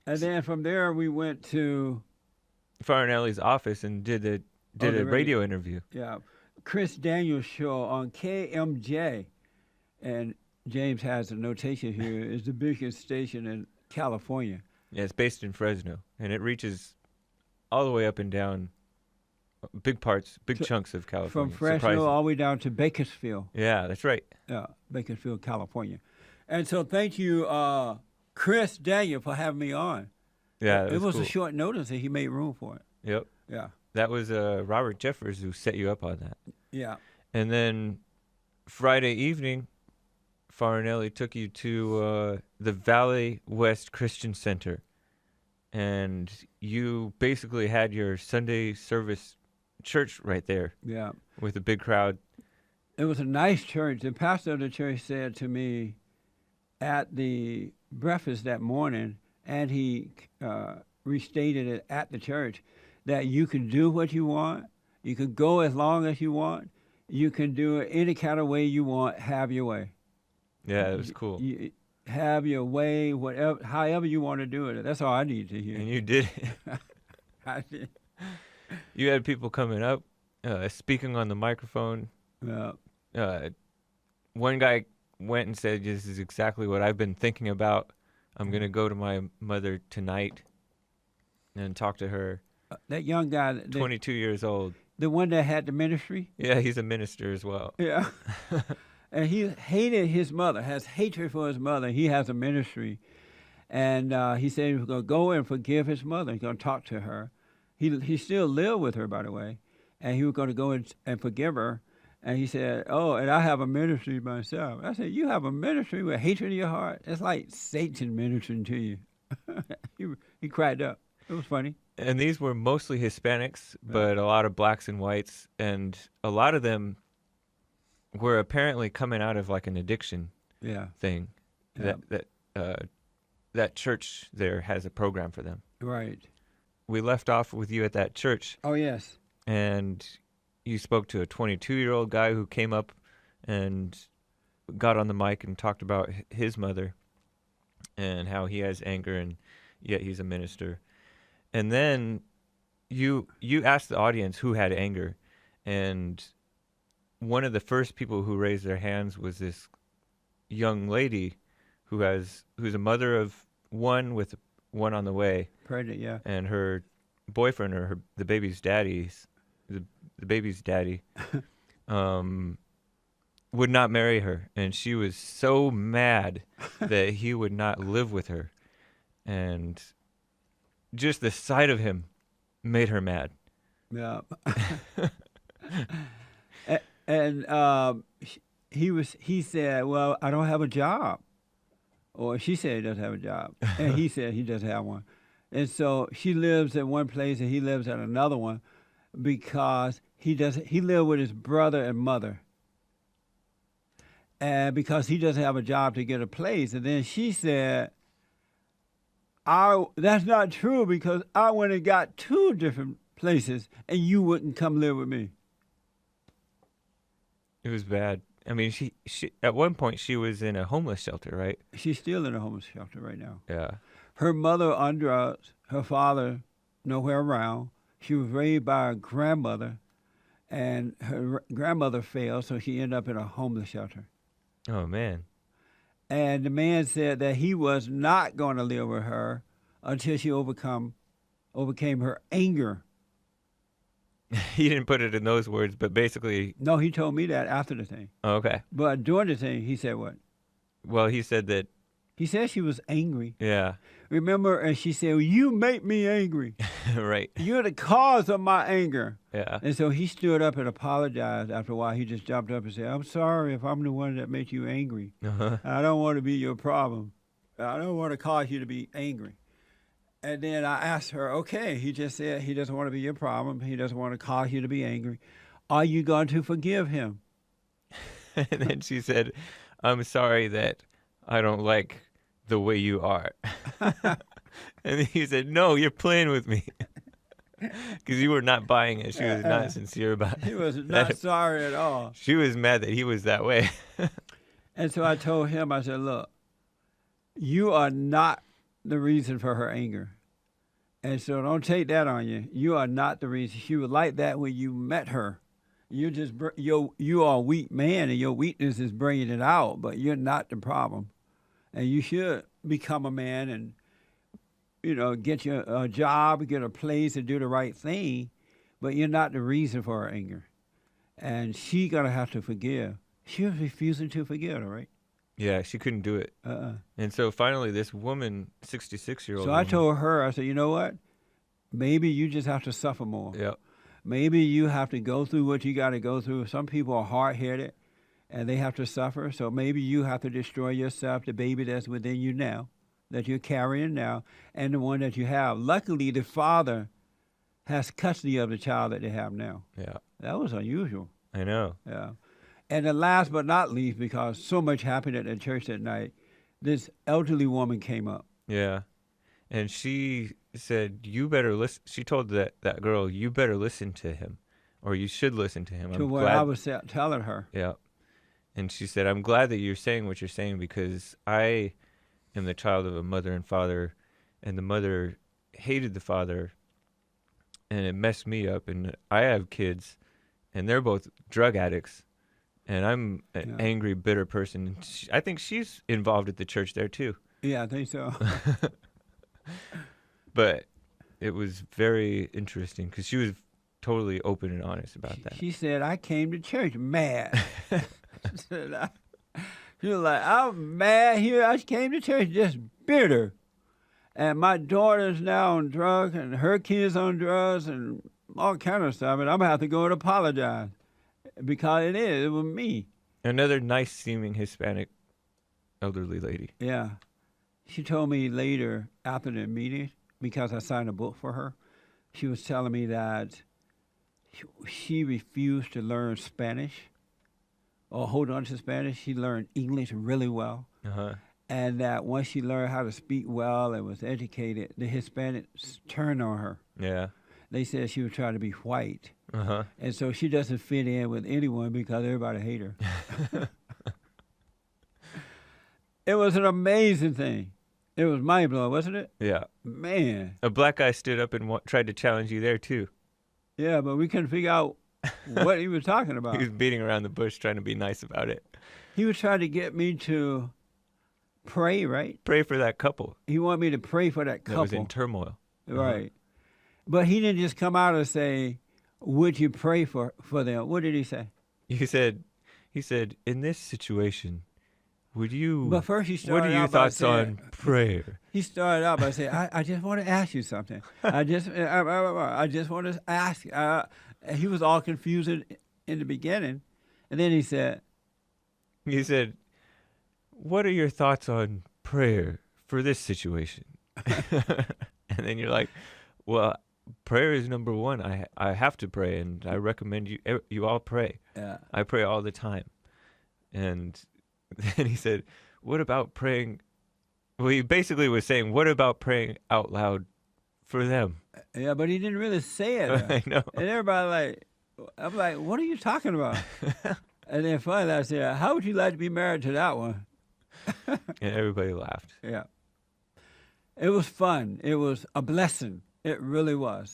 And then from there we went to Farnelli's office and did a the radio. radio interview. Yeah, Chris Daniels show on KMJ, and James has a notation here. Is the biggest station in California. Yeah, it's based in Fresno, and it reaches all the way up and down big So chunks of from California. Fresno Surprising. all the way down to Bakersfield, Yeah, that's right. Bakersfield, California. And so thank you, Chris Daniel, for having me on. Yeah, that It was cool. a short notice, and he made room for it. Yep. Yeah, That was Robert Jeffers who set you up on that. yeah. And then Friday evening, Farnelli took you to the Valley West Christian Center. And you basically had your Sunday service church right there Yeah. with a big crowd. It was a nice church. The pastor of the church said to me at the breakfast that morning, and he restated it at the church, that you can do what you want. You can go as long as you want. You can do it any kind of way you want. Have your way. Yeah, it was cool. You have your way, whatever, however you want to do it. That's all I need to hear. And you did. I did. You had people coming up, speaking on the microphone. Yeah. One guy went and said, "This is exactly what I've been thinking about. I'm going to go to my mother tonight and talk to her." That young guy, 22 years old. the one that had the ministry. Yeah, he's a minister as well. Yeah. And he hated his mother, has hatred for his mother. He has a ministry. And he said he was going to go and forgive his mother. He's going to talk to her. He still lived with her, by the way. And he was going to go and forgive her. And he said, "Oh, and I have a ministry myself." I said, "You have a ministry with hatred in your heart? It's like Satan ministering to you." he cried up. It was funny. And these were mostly Hispanics, but a lot of blacks and whites. And a lot of them were apparently coming out of like an addiction Yeah. thing. Yeah. That church there has a program for them. Right. We left off with you at that church, Oh, yes. and you spoke to a 22-year-old guy who came up and got on the mic and talked about his mother and how he has anger and yet he's a minister. And then you asked the audience who had anger, and one of the first people who raised their hands was this young lady who's a mother of one with one on the way, Pregnant, yeah. and her boyfriend or the baby's daddy, the baby's daddy, would not marry her, and she was so mad that he would not live with her, and just the sight of him made her mad. Yeah. And he said, "Well, I don't have a job," or she said he doesn't have a job, and he said he doesn't have one, and so she lives at one place and he lives at another one because he lived with his brother and mother, and because he doesn't have a job to get a place, and then she said, "That's not true because I went and got 2 different places and you wouldn't come live with me." It was bad. I mean, she at one point she was in a homeless shelter, right? She's still in a homeless shelter right now. Yeah. Her mother on drugs, her father nowhere around. She was raised by her grandmother, and her grandmother failed, so she ended up in a homeless shelter. Oh man. And the man said that he was not going to live with her until she overcame her anger. He didn't put it in those words, but basically. No, he told me that after the thing. Oh, okay. But during the thing, he said what? Well, he said that. He said she was angry. Yeah. Remember, and she said, "Well, you make me angry. Right. You're the cause of my anger." Yeah. And so he stood up and apologized. After a while, he just jumped up and said, "I'm sorry if I'm the one that makes you angry. Uh-huh. I don't want to be your problem. I don't want to cause you to be angry." And then I asked her, "Okay," he just said he doesn't want to be your problem. He doesn't want to cause you to be angry. Are you going to forgive him? And then she said, "I'm sorry that I don't like the way you are." And then he said, "No, you're playing with me." Because you were not buying it. She was not sincere about it. He was not sorry at all. She was mad that he was that way. And so I told him, I said, "Look, you are not the reason for her anger. And so don't take that on you. You are not the reason. She was like that when you met her. You are a weak man, and your weakness is bringing it out, but you're not the problem. And you should become a man and, get a job, get a place, and do the right thing, but you're not the reason for her anger. And she going to have to forgive. She was refusing to forgive, all right? Yeah, she couldn't do it. And so finally, this woman, 66-year-old. So I told her, I said, you know what? Maybe you just have to suffer more. Yeah. Maybe you have to go through what you got to go through. Some people are hard-headed, and they have to suffer. So maybe you have to destroy yourself, the baby that's within you now, that you're carrying now, and the one that you have. Luckily, the father has custody of the child that they have now. Yeah. That was unusual. I know. Yeah. And then last but not least, because so much happened at the church that night, this elderly woman came up. Yeah. And she said, you better listen. She told that girl, you better listen to him, or you should listen to him. To what I was telling her. Yeah. And she said, I'm glad that you're saying what you're saying, because I am the child of a mother and father, and the mother hated the father, and it messed me up. And I have kids, and they're both drug addicts, and I'm an angry, bitter person. And I think she's involved at the church there, too. Yeah, I think so. But it was very interesting because she was totally open and honest about that. She said, I came to church mad. She was like, I'm mad here. I came to church just bitter. And my daughter's now on drugs, and her kids on drugs, and all kind of stuff. And I'm going to have to go and apologize because it was me. Another nice-seeming Hispanic elderly lady. Yeah. She told me later after the meeting, because I signed a book for her, she was telling me that she refused to learn Spanish or hold on to Spanish. She learned English really well. Uh-huh. And that once she learned how to speak well and was educated, the Hispanics turned on her. Yeah. They said she was trying to be white. Uh-huh. And so she doesn't fit in with anyone because everybody hate her. It was an amazing thing. It was mind-blowing, wasn't it? Yeah. Man. A black guy stood up and tried to challenge you there, too. Yeah, but we couldn't figure out what he was talking about. He was beating around the bush trying to be nice about it. He was trying to get me to pray, right? Pray for that couple. He wanted me to pray for that couple. That was in turmoil. Right. But he didn't just come out and say, would you pray for them? What did he say? He said, in this situation, would you, but first he started what are your thoughts on prayer? He started out by saying, I just want to ask you something. I just want to ask. He was all confused in the beginning. And then he said, what are your thoughts on prayer for this situation? And then you're like, well, prayer is number one. I have to pray, and I recommend you all pray. Yeah. I pray all the time. And then he said, what about praying? Well, he basically was saying, what about praying out loud for them? Yeah, but he didn't really say it. I know. And everybody I'm like, what are you talking about? And then finally I said, how would you like to be married to that one? And everybody laughed. Yeah. It was fun. It was a blessing. It really was.